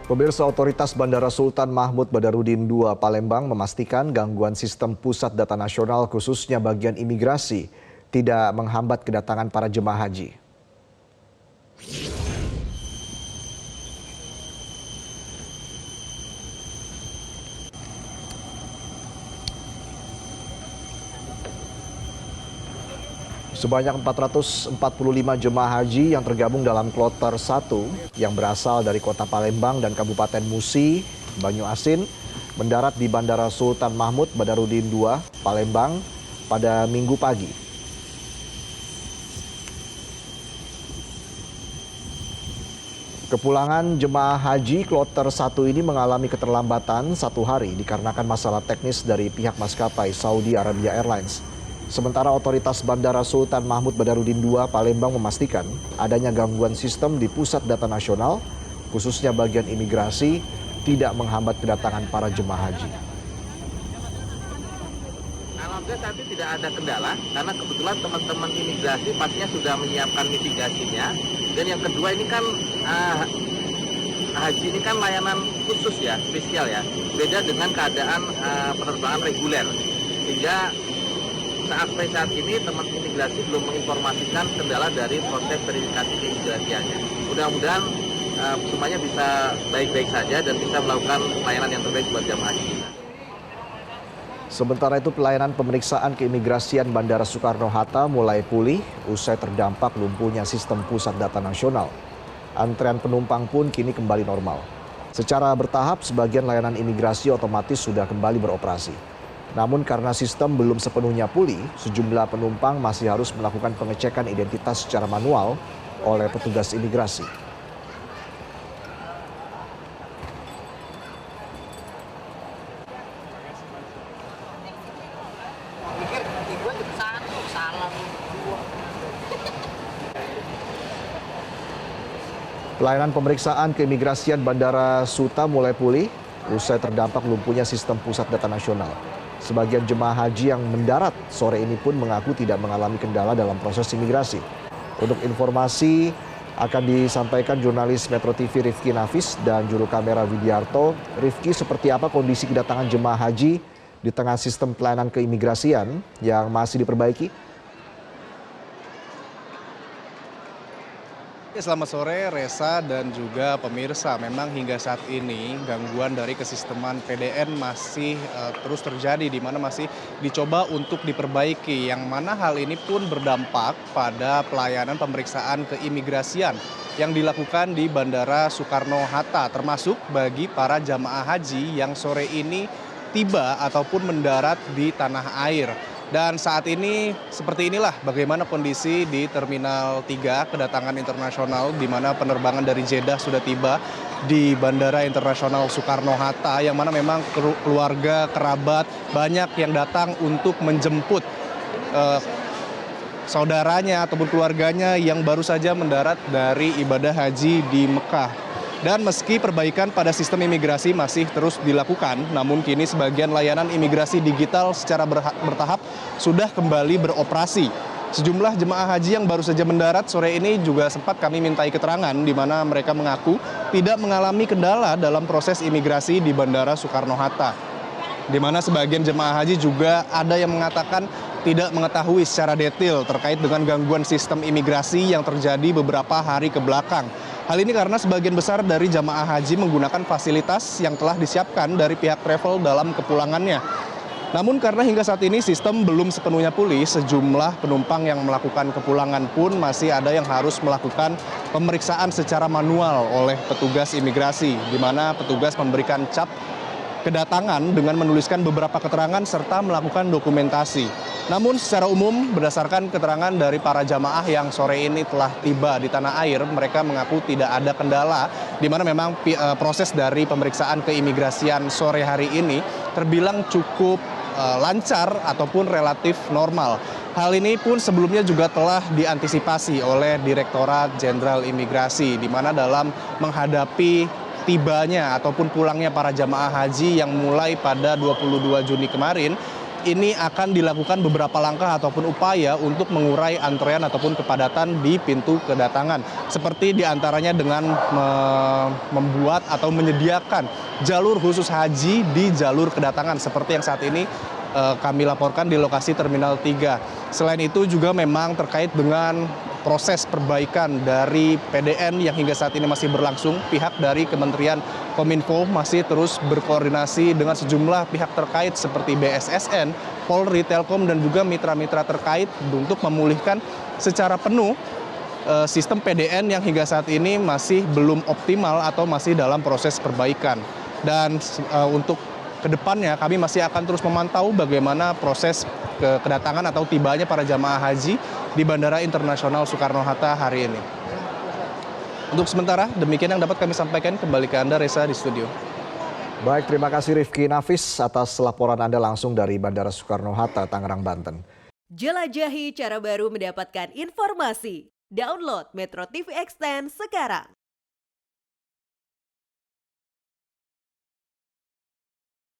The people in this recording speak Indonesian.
Pemirsa, Otoritas Bandara Sultan Mahmud Badarudin II Palembang memastikan gangguan sistem pusat data nasional khususnya bagian imigrasi tidak menghambat kedatangan para jemaah haji. Sebanyak 445 jemaah haji yang tergabung dalam kloter 1 yang berasal dari kota Palembang dan Kabupaten Musi, Banyuasin, mendarat di Bandara Sultan Mahmud Badarudin II, Palembang pada Minggu pagi. Kepulangan jemaah haji kloter 1 ini mengalami keterlambatan 1 hari dikarenakan masalah teknis dari pihak maskapai Saudi Arabia Airlines. Sementara Otoritas Bandara Sultan Mahmud Badarudin II Palembang memastikan adanya gangguan sistem di pusat data nasional, khususnya bagian imigrasi, tidak menghambat kedatangan para jemaah haji. Alhamdulillah saat ini tidak ada kendala, karena kebetulan teman-teman imigrasi pastinya sudah menyiapkan mitigasinya. Dan yang kedua ini kan haji ini kan layanan khusus ya, spesial ya, beda dengan keadaan penerbangan reguler. Sehingga saat ini teman imigrasi belum menginformasikan kendala dari proses verifikasi keimigrasiannya. Mudah-mudahan semuanya bisa baik-baik saja dan bisa melakukan pelayanan yang terbaik buat jamaah haji. Sementara itu pelayanan pemeriksaan keimigrasian Bandara Soekarno-Hatta mulai pulih usai terdampak lumpuhnya sistem pusat data nasional. Antrean penumpang pun kini kembali normal. Secara bertahap sebagian layanan imigrasi otomatis sudah kembali beroperasi. Namun karena sistem belum sepenuhnya pulih, sejumlah penumpang masih harus melakukan pengecekan identitas secara manual oleh petugas imigrasi. Pelayanan pemeriksaan keimigrasian Bandara Suta mulai pulih usai terdampak lumpuhnya sistem pusat data nasional. Sebagian jemaah haji yang mendarat sore ini pun mengaku tidak mengalami kendala dalam proses imigrasi. Untuk informasi akan disampaikan jurnalis Metro TV Rifki Nafis dan juru kamera Widiarto. Rifki, seperti apa kondisi kedatangan jemaah haji di tengah sistem pelayanan keimigrasian yang masih diperbaiki? Selamat sore Resa dan juga pemirsa. Memang hingga saat ini gangguan dari kesisteman PDN masih terus terjadi, di mana masih dicoba untuk diperbaiki. Yang mana hal ini pun berdampak pada pelayanan pemeriksaan keimigrasian yang dilakukan di Bandara Soekarno-Hatta, termasuk bagi para jamaah haji yang sore ini tiba ataupun mendarat di tanah air. Dan saat ini seperti inilah bagaimana kondisi di Terminal 3 kedatangan internasional, di mana penerbangan dari Jeddah sudah tiba di Bandara Internasional Soekarno-Hatta, yang mana memang keluarga, kerabat banyak yang datang untuk menjemput saudaranya ataupun keluarganya yang baru saja mendarat dari ibadah haji di Mekah. Dan meski perbaikan pada sistem imigrasi masih terus dilakukan, namun kini sebagian layanan imigrasi digital secara bertahap sudah kembali beroperasi. Sejumlah jemaah haji yang baru saja mendarat sore ini juga sempat kami mintai keterangan, di mana mereka mengaku tidak mengalami kendala dalam proses imigrasi di Bandara Soekarno-Hatta. Di mana sebagian jemaah haji juga ada yang mengatakan tidak mengetahui secara detail terkait dengan gangguan sistem imigrasi yang terjadi beberapa hari ke belakang. Hal ini karena sebagian besar dari jamaah haji menggunakan fasilitas yang telah disiapkan dari pihak travel dalam kepulangannya. Namun karena hingga saat ini sistem belum sepenuhnya pulih, sejumlah penumpang yang melakukan kepulangan pun masih ada yang harus melakukan pemeriksaan secara manual oleh petugas imigrasi, di mana petugas memberikan cap kedatangan dengan menuliskan beberapa keterangan serta melakukan dokumentasi. Namun secara umum berdasarkan keterangan dari para jamaah yang sore ini telah tiba di tanah air, mereka mengaku tidak ada kendala, di mana memang proses dari pemeriksaan keimigrasian sore hari ini terbilang cukup lancar ataupun relatif normal. Hal ini pun sebelumnya juga telah diantisipasi oleh Direktorat Jenderal Imigrasi, di mana dalam menghadapi tibanya ataupun pulangnya para jamaah haji yang mulai pada 22 Juni kemarin, ini akan dilakukan beberapa langkah ataupun upaya untuk mengurai antrean ataupun kepadatan di pintu kedatangan. Seperti diantaranya dengan membuat atau menyediakan jalur khusus haji di jalur kedatangan seperti yang saat ini kami laporkan di lokasi Terminal 3. Selain itu juga memang terkait dengan proses perbaikan dari PDN yang hingga saat ini masih berlangsung, pihak dari Kementerian Kominfo masih terus berkoordinasi dengan sejumlah pihak terkait seperti BSSN, Polri, Telkom, dan juga mitra-mitra terkait untuk memulihkan secara penuh sistem PDN yang hingga saat ini masih belum optimal atau masih dalam proses perbaikan. Dan untuk kedepannya kami masih akan terus memantau bagaimana proses kedatangan atau tibanya para jamaah haji di Bandara Internasional Soekarno-Hatta hari ini. Untuk sementara, demikian yang dapat kami sampaikan. Kembali ke Anda, Reza, di studio. Baik, terima kasih Rifki Nafis atas laporan Anda langsung dari Bandara Soekarno-Hatta, Tangerang, Banten. Jelajahi cara baru mendapatkan informasi. Download Metro TV Extend sekarang.